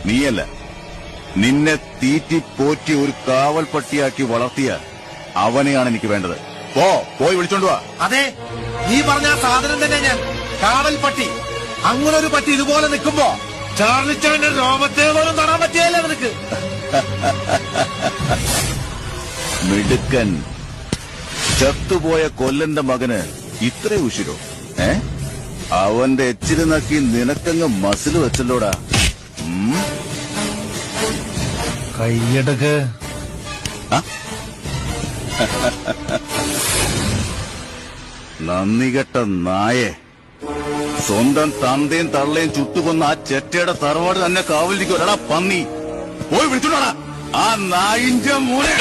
നീയല്ല, നിന്നെ തീറ്റി പോറ്റി ഒരു കാവൽ പട്ടിയാക്കി വളർത്തിയ അവനെയാണ് എനിക്ക് വേണ്ടത്. പോയി വിളിച്ചോണ്ട് വാ. അതെ, നീ പറഞ്ഞ സാധനം തന്നെ ഞാൻ. കാവൽ പട്ടി. അങ്ങനൊരു പട്ടി ഇതുപോലെ നിൽക്കുമ്പോ ചാർലിച്ചാന്റെ രോമത്തെ പോലും തൊടാൻ പറ്റിയല്ലേ നിനക്ക്? മിടുക്കൻ. ചത്തുപോയ കൊല്ലന്റെ മകന് ഇത്ര ഉശിരോ? അവന്റെ എച്ചില് നക്കി നിനക്കങ്ങ് മസിൽ വെച്ചല്ലോടാ. കയ്യെടുക്ക്. നന്ദി കെട്ട നായെ. സ്വന്തം തന്തയും തള്ളയും ചുട്ടുകൊന്ന ആ ചെറ്റയുടെ തറവാട് തന്നെ കാവലിരിക്കുവല്ലടാ പന്നി. പോയി വിളിച്ചോടാ ആ നായിന്റെ മൂനെ.